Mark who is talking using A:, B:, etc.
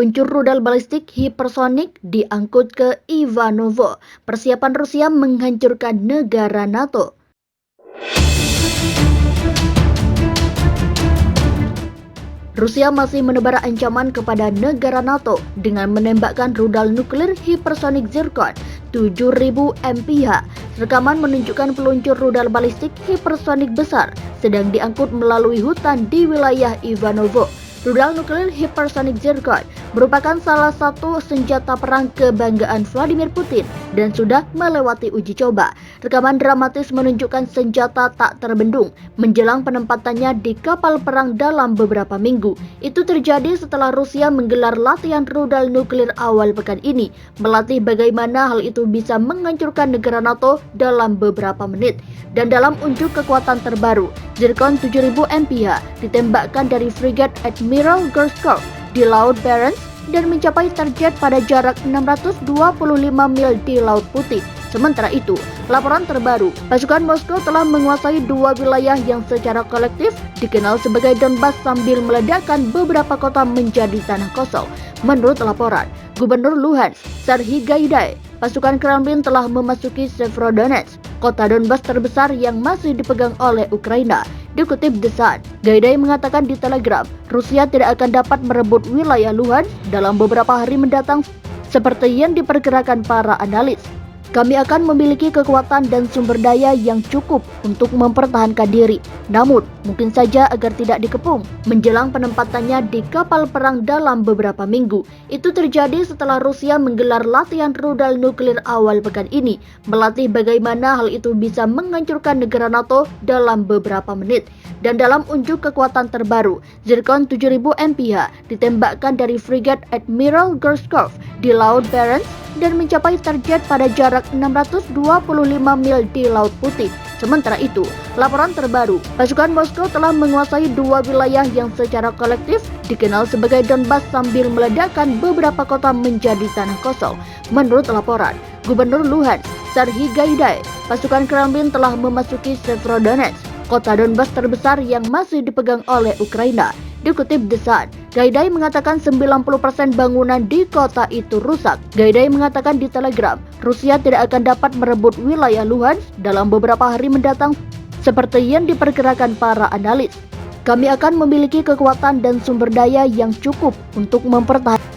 A: peluncur rudal balistik hipersonik diangkut ke Ivanovo. Persiapan Rusia menghancurkan negara NATO. Rusia masih menebar ancaman kepada negara NATO dengan menembakkan rudal nuklir hipersonik Zircon 7.000 mph. Rekaman menunjukkan peluncur rudal balistik hipersonik besar sedang diangkut melalui hutan di wilayah Ivanovo. Rudal nuklir hipersonik Zircon merupakan salah satu senjata perang kebanggaan Vladimir Putin dan sudah melewati uji coba. Rekaman dramatis menunjukkan senjata tak terbendung menjelang penempatannya di kapal perang dalam beberapa minggu. Itu terjadi setelah Rusia menggelar latihan rudal nuklir awal pekan ini, melatih bagaimana hal itu bisa menghancurkan negara NATO dalam beberapa menit. Dan dalam unjuk kekuatan terbaru, Zircon 7.000 mph ditembakkan dari frigat Admiral Gorshkov di Laut Barents dan mencapai target pada jarak 625 mil di Laut Putih. Sementara itu, laporan terbaru, pasukan Moskow telah menguasai dua wilayah yang secara kolektif dikenal sebagai Donbas sambil meledakkan beberapa kota menjadi tanah kosong. Menurut laporan, Gubernur Luhansk, Serhiy Gaidai, pasukan Kremlin telah memasuki Severodonetsk, kota Donbas terbesar yang masih dipegang oleh Ukraina. Dikutip The Sun, Gaidai mengatakan di Telegram, Rusia tidak akan dapat merebut wilayah Luhansk dalam beberapa hari mendatang seperti yang diperkirakan para analis. Kami akan memiliki kekuatan dan sumber daya yang cukup untuk mempertahankan diri. Namun, mungkin saja agar tidak dikepung menjelang penempatannya di kapal perang dalam beberapa minggu. Itu terjadi setelah Rusia menggelar latihan rudal nuklir awal pekan ini, melatih bagaimana hal itu bisa menghancurkan negara NATO dalam beberapa menit. Dan dalam unjuk kekuatan terbaru, Zircon 7.000 mph ditembakkan dari frigat Admiral Gorshkov di Laut Barents dan mencapai target pada jarak 625 mil di Laut Putih. Sementara itu, laporan terbaru, pasukan Moskow telah menguasai dua wilayah yang secara kolektif dikenal sebagai Donbas sambil meledakkan beberapa kota menjadi tanah kosong. Menurut laporan, Gubernur Luhansk, Serhiy Gaidai, pasukan Kremlin telah memasuki Severodonetsk, kota Donbas terbesar yang masih dipegang oleh Ukraina. Dikutip The Sun, Gaidai mengatakan 90% bangunan di kota itu rusak. Gaidai mengatakan di Telegram, Rusia tidak akan dapat merebut wilayah Luhansk dalam beberapa hari mendatang seperti yang diperkirakan para analis. Kami akan memiliki kekuatan dan sumber daya yang cukup untuk mempertahankan